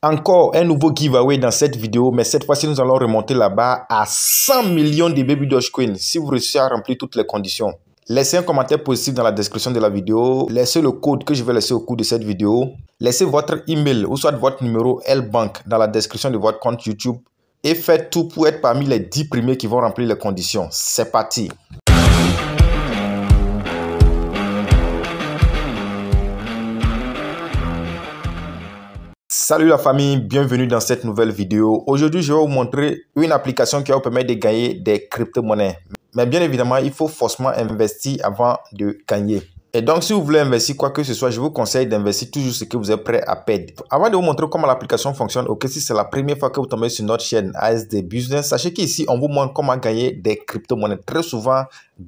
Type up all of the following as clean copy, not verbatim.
Encore un nouveau giveaway dans cette vidéo, mais cette fois-ci, nous allons remonter là-bas à 100 millions de Baby Dogecoin si vous réussissez à remplir toutes les conditions. Laissez un commentaire positif dans la description de la vidéo, laissez le code que je vais laisser au cours de cette vidéo, laissez votre email ou soit votre numéro L-Bank dans la description de votre compte YouTube et faites tout pour être parmi les 10 premiers qui vont remplir les conditions. C'est parti! Salut la famille, bienvenue dans cette nouvelle vidéo. Aujourd'hui, je vais vous montrer une application qui va vous permettre de gagner des crypto-monnaies. Mais bien évidemment, il faut forcément investir avant de gagner. Et donc, si vous voulez investir quoi que ce soit, je vous conseille d'investir toujours ce que vous êtes prêt à perdre. Avant de vous montrer comment l'application fonctionne, ok, si c'est la première fois que vous tombez sur notre chaîne ASD Business, sachez qu'ici, on vous montre comment gagner des crypto-monnaies très souvent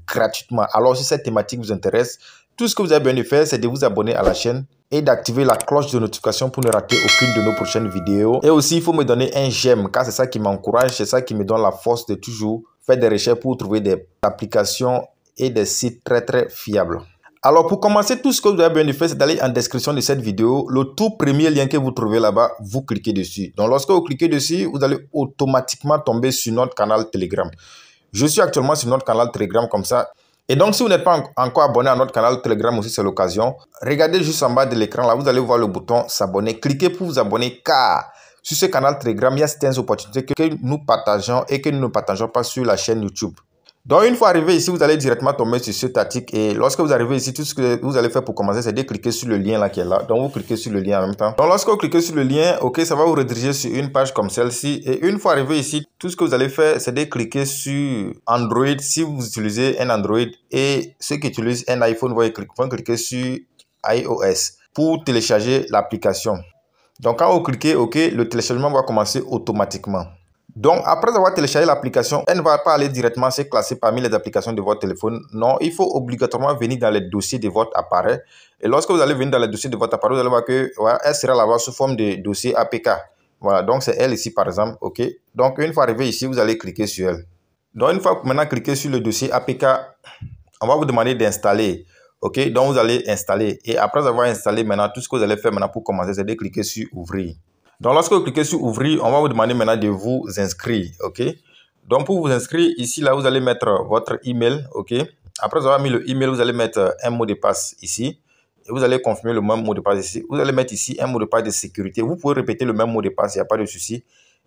gratuitement. Alors, si cette thématique vous intéresse, tout ce que vous avez besoin de faire, c'est de vous abonner à la chaîne et d'activer la cloche de notification pour ne rater aucune de nos prochaines vidéos. Et aussi, il faut me donner un j'aime car c'est ça qui m'encourage, c'est ça qui me donne la force de toujours faire des recherches pour trouver des applications et des sites très fiables. Alors, pour commencer, tout ce que vous avez besoin de faire, c'est d'aller en description de cette vidéo. Le tout premier lien que vous trouvez là-bas, vous cliquez dessus. Donc, lorsque vous cliquez dessus, vous allez automatiquement tomber sur notre canal Telegram. Je suis actuellement sur notre canal Telegram comme ça. Et donc, si vous n'êtes pas encore abonné à notre canal Telegram aussi, c'est l'occasion. Regardez juste en bas de l'écran, là, vous allez voir le bouton s'abonner. Cliquez pour vous abonner car sur ce canal Telegram, il y a certaines opportunités que nous partageons et que nous ne partageons pas sur la chaîne YouTube. Donc, une fois arrivé ici, vous allez directement tomber sur cet article. Et lorsque vous arrivez ici, tout ce que vous allez faire pour commencer, c'est de cliquer sur le lien là qui est là. Donc, vous cliquez sur le lien en même temps. Donc, lorsque vous cliquez sur le lien, ok, ça va vous rediriger sur une page comme celle-ci. Et une fois arrivé ici, tout ce que vous allez faire, c'est de cliquer sur Android si vous utilisez un Android. Et ceux qui utilisent un iPhone vont cliquer sur iOS pour télécharger l'application. Donc, quand vous cliquez, ok, le téléchargement va commencer automatiquement. Donc, après avoir téléchargé l'application, elle ne va pas aller directement se classer parmi les applications de votre téléphone. Non, il faut obligatoirement venir dans les dossiers de votre appareil. Et lorsque vous allez venir dans les dossiers de votre appareil, vous allez voir que voilà, elle sera là-bas sous forme de dossier APK. Voilà, donc c'est elle ici par exemple, ok. Donc, une fois arrivé ici, vous allez cliquer sur elle. Donc, une fois que maintenant cliquez sur le dossier APK, on va vous demander d'installer. Ok, donc vous allez installer. Et après avoir installé maintenant, tout ce que vous allez faire maintenant pour commencer, c'est de cliquer sur ouvrir. Donc, lorsque vous cliquez sur ouvrir, on va vous demander maintenant de vous inscrire, ok. Donc, pour vous inscrire, ici, là, vous allez mettre votre email, ok. Après avoir mis le email, vous allez mettre un mot de passe ici. Et vous allez confirmer le même mot de passe ici. Vous allez mettre ici un mot de passe de sécurité. Vous pouvez répéter le même mot de passe, il n'y a pas de souci.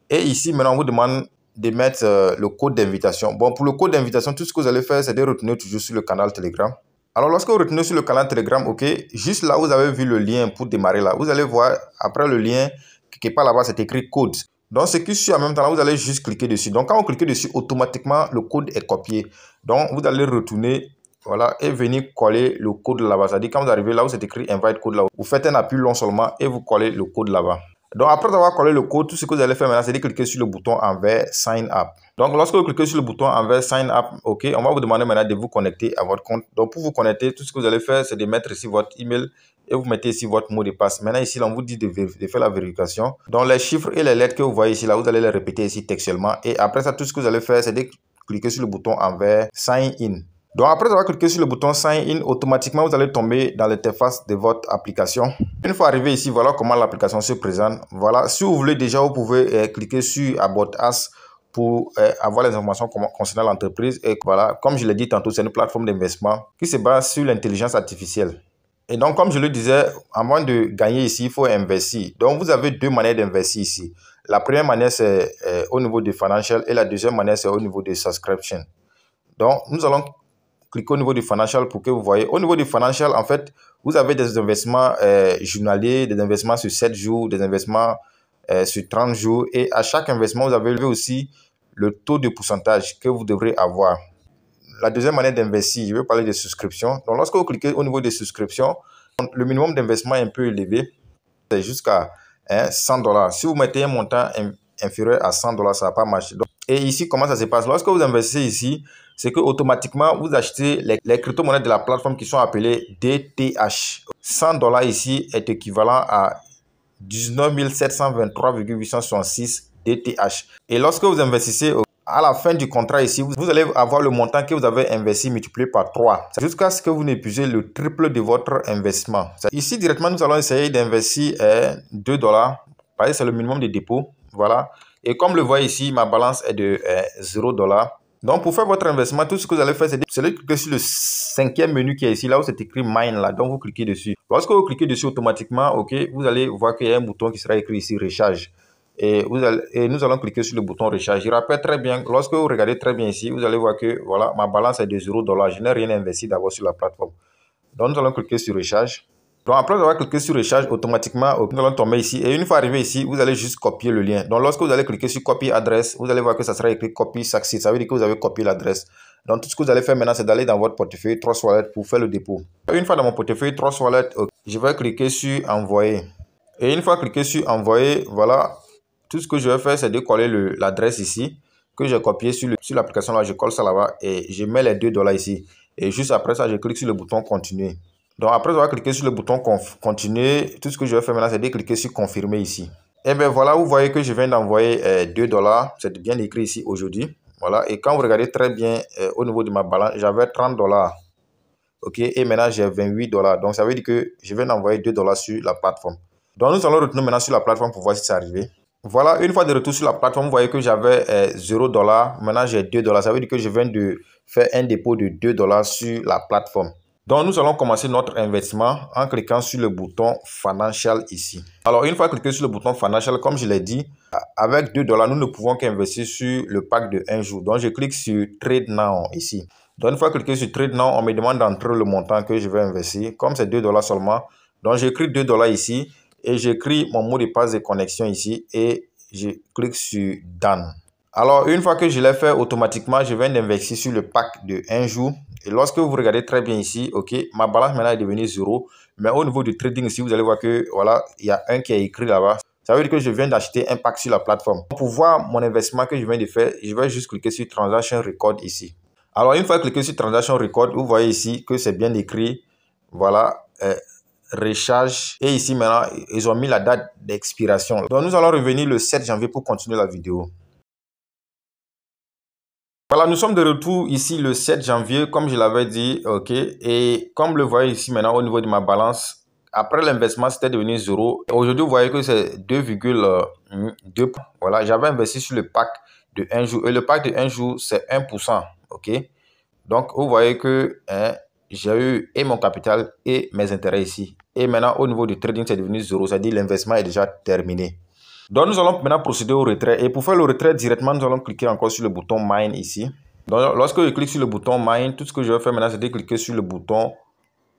Et ici, maintenant, on vous demande de mettre le code d'invitation. Bon, pour le code d'invitation, tout ce que vous allez faire, c'est de retenir toujours sur le canal Telegram. Alors, lorsque vous retenez sur le canal Telegram, ok, juste là, vous avez vu le lien pour démarrer là. Vous allez voir, après le lien, quelque part là-bas, c'est écrit code. Donc, ce qui suit en même temps, là, vous allez juste cliquer dessus. Donc, quand vous cliquez dessus, automatiquement, le code est copié. Donc, vous allez retourner, voilà, et venir coller le code là-bas. C'est-à-dire, quand vous arrivez là où c'est écrit invite code là, vous faites un appui long seulement et vous collez le code là-bas. Donc, après avoir collé le code, tout ce que vous allez faire maintenant, c'est de cliquer sur le bouton en vert Sign Up. Donc, lorsque vous cliquez sur le bouton en vert Sign Up, ok, on va vous demander maintenant de vous connecter à votre compte. Donc, pour vous connecter, tout ce que vous allez faire, c'est de mettre ici votre email et vous mettez ici votre mot de passe. Maintenant, ici, là, on vous dit de faire la vérification. Donc, les chiffres et les lettres que vous voyez ici, là, vous allez les répéter ici textuellement. Et après ça, tout ce que vous allez faire, c'est de cliquer sur le bouton en vert Sign In. Donc, après avoir cliqué sur le bouton Sign In, automatiquement, vous allez tomber dans l'interface de votre application. Une fois arrivé ici, voilà comment l'application se présente. Voilà, si vous voulez déjà, vous pouvez cliquer sur About Us pour avoir les informations concernant l'entreprise. Et voilà, comme je l'ai dit tantôt, c'est une plateforme d'investissement qui se base sur l'intelligence artificielle. Et donc, comme je le disais, avant de gagner ici, il faut investir. Donc, vous avez deux manières d'investir ici. La première manière, c'est au niveau de Financial et la deuxième manière, c'est au niveau de Subscription. Donc, nous allons cliquez au niveau du financial pour que vous voyez. Au niveau du financial, en fait, vous avez des investissements journaliers, des investissements sur 7 jours, des investissements sur 30 jours. Et à chaque investissement, vous avez aussi le taux de pourcentage que vous devrez avoir. La deuxième manière d'investir, je vais parler de souscription. Donc, lorsque vous cliquez au niveau des souscriptions, le minimum d'investissement est un peu élevé. C'est jusqu'à 100 $. Si vous mettez un montant inférieur à 100 $, ça ne va pas marcher. Donc, et ici, comment ça se passe? Lorsque vous investissez ici, c'est que automatiquement vous achetez les crypto-monnaies de la plateforme qui sont appelées DTH. 100 $ ici est équivalent à 19 723,866 DTH. Et lorsque vous investissez à la fin du contrat ici, vous allez avoir le montant que vous avez investi multiplié par 3 jusqu'à ce que vous n'épuisez le triple de votre investissement. Ici, directement, nous allons essayer d'investir 2 $. parce que c'est le minimum de dépôt. Voilà. Et comme le voyez ici, ma balance est de $0. Donc, pour faire votre investissement, tout ce que vous allez faire, c'est de cliquer sur le cinquième menu qui est ici, là où c'est écrit Mine, là. Donc, vous cliquez dessus. Lorsque vous cliquez dessus automatiquement, OK, vous allez voir qu'il y a un bouton qui sera écrit ici, Recharge. Et nous allons cliquer sur le bouton Recharge. Je rappelle très bien, lorsque vous regardez très bien ici, vous allez voir que, voilà, ma balance est de $0. Je n'ai rien investi d'abord sur la plateforme. Donc, nous allons cliquer sur Recharge. Donc, après avoir cliqué sur Recharge, automatiquement, nous allons tomber ici. Et une fois arrivé ici, vous allez juste copier le lien. Donc, lorsque vous allez cliquer sur Copie adresse, vous allez voir que ça sera écrit Copy Success. Ça veut dire que vous avez copié l'adresse. Donc, tout ce que vous allez faire maintenant, c'est d'aller dans votre portefeuille Trust Wallet pour faire le dépôt. Une fois dans mon portefeuille Trust Wallet, je vais cliquer sur Envoyer. Et une fois cliqué sur Envoyer, voilà, tout ce que je vais faire, c'est de coller l'adresse ici que j'ai copié sur l'application là. Je colle ça là-bas et je mets les $2 ici. Et juste après ça, je clique sur le bouton Continuer. Donc, après avoir cliqué sur le bouton Continuer, tout ce que je vais faire maintenant, c'est de cliquer sur Confirmer ici. Et bien voilà, vous voyez que je viens d'envoyer $2. C'est bien écrit ici aujourd'hui. Voilà. Et quand vous regardez très bien au niveau de ma balance, j'avais $30. OK. Et maintenant, j'ai $28. Donc, ça veut dire que je viens d'envoyer $2 sur la plateforme. Donc, nous allons retourner maintenant sur la plateforme pour voir si c'est arrivé. Voilà, une fois de retour sur la plateforme, vous voyez que j'avais $0. Maintenant, j'ai $2. Ça veut dire que je viens de faire un dépôt de $2 sur la plateforme. Donc, nous allons commencer notre investissement en cliquant sur le bouton Financial ici. Alors, une fois cliqué sur le bouton Financial, comme je l'ai dit, avec $2, nous ne pouvons qu'investir sur le pack de 1 jour. Donc, je clique sur Trade Now ici. Donc, une fois cliqué sur Trade Now, on me demande d'entrer le montant que je vais investir. Comme c'est $2 seulement, donc j'écris $2 ici et j'écris mon mot de passe de connexion ici et je clique sur Done. Alors, une fois que je l'ai fait, automatiquement, je viens d'investir sur le pack de 1 jour. Et lorsque vous regardez très bien ici, OK, ma balance maintenant est devenue 0. Mais au niveau du trading ici, vous allez voir que, voilà, il y a un qui est écrit là-bas. Ça veut dire que je viens d'acheter un pack sur la plateforme. Pour voir mon investissement que je viens de faire, je vais juste cliquer sur Transaction Record ici. Alors, une fois cliqué sur Transaction Record, vous voyez ici que c'est bien écrit, voilà, Recharge. Et ici, maintenant, ils ont mis la date d'expiration. Donc, nous allons revenir le 7 janvier pour continuer la vidéo. Voilà, nous sommes de retour ici le 7 janvier, comme je l'avais dit, OK. Et comme le voyez ici maintenant au niveau de ma balance, après l'investissement, c'était devenu 0. Aujourd'hui, vous voyez que c'est 2,2. Voilà, j'avais investi sur le pack de 1 jour. Et le pack de 1 jour, c'est 1%, OK. Donc, vous voyez que j'ai eu et mon capital et mes intérêts ici. Et maintenant, au niveau du trading, c'est devenu 0. C'est-à-dire l'investissement est déjà terminé. Donc, nous allons maintenant procéder au retrait. Et pour faire le retrait directement, nous allons cliquer encore sur le bouton Mine ici. Donc, lorsque je clique sur le bouton Mine, tout ce que je vais faire maintenant, c'est de cliquer sur le bouton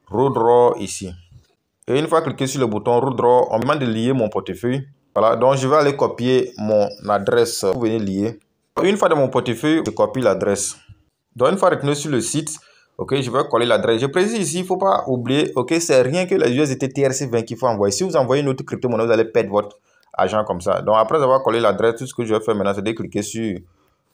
Redraw ici. Et une fois cliqué sur le bouton Redraw, on me demande de lier mon portefeuille. Voilà, donc je vais aller copier mon adresse pour venir lier. Une fois dans mon portefeuille, je copie l'adresse. Donc, une fois retourné sur le site, OK, je vais coller l'adresse. Je précise ici, il ne faut pas oublier, OK, c'est rien que les USDT TRC20 qu'il faut envoyer. Si vous envoyez une autre crypto-monnaie, vous allez perdre votre argent comme ça. Donc, après avoir collé l'adresse, tout ce que je vais faire maintenant, c'est de cliquer sur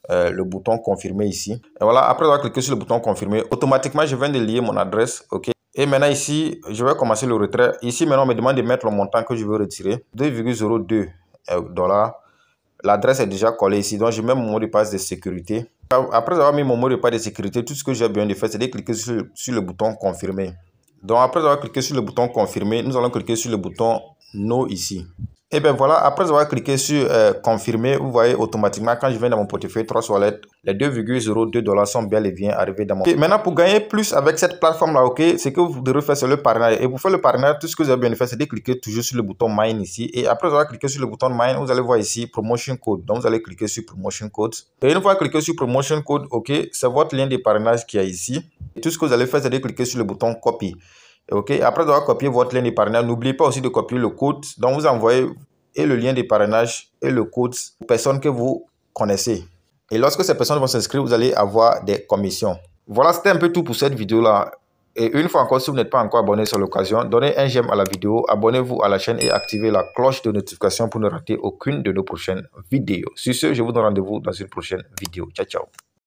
le bouton confirmer ici. Et voilà, après avoir cliqué sur le bouton confirmer, automatiquement, je viens de lier mon adresse. OK. Et maintenant ici, je vais commencer le retrait. Ici, maintenant, on me demande de mettre le montant que je veux retirer. 2,02 $. L'adresse est déjà collée ici. Donc, je mets mon mot de passe de sécurité. Après avoir mis mon mot de passe de sécurité, tout ce que j'ai besoin de faire, c'est de cliquer sur le bouton confirmer. Donc, après avoir cliqué sur le bouton confirmer, nous allons cliquer sur le bouton no ici. Et bien voilà, après avoir cliqué sur confirmer, vous voyez automatiquement quand je viens dans mon portefeuille Trust Wallet, les 2,02 $ sont bel et bien arrivés dans mon portefeuille. Maintenant, pour gagner plus avec cette plateforme-là, OK, c'est que vous devez faire, c'est le parrainage. Et pour faire le parrainage, tout ce que vous avez besoin de faire, c'est de cliquer toujours sur le bouton Mine ici. Et après avoir cliqué sur le bouton Mine, vous allez voir ici Promotion Code. Donc, vous allez cliquer sur Promotion Code. Et une fois cliqué sur Promotion Code, OK, c'est votre lien de parrainage qui est ici. Et tout ce que vous allez faire, c'est de cliquer sur le bouton Copy. OK, après avoir copié votre lien de parrainage, n'oubliez pas aussi de copier le code. Donc, vous envoyez et le lien de parrainage et le code aux personnes que vous connaissez. Et lorsque ces personnes vont s'inscrire, vous allez avoir des commissions. Voilà, c'était un peu tout pour cette vidéo-là. Et une fois encore, si vous n'êtes pas encore abonné sur l'occasion, donnez un j'aime à la vidéo, abonnez-vous à la chaîne et activez la cloche de notification pour ne rater aucune de nos prochaines vidéos. Sur ce, je vous donne rendez-vous dans une prochaine vidéo. Ciao, ciao.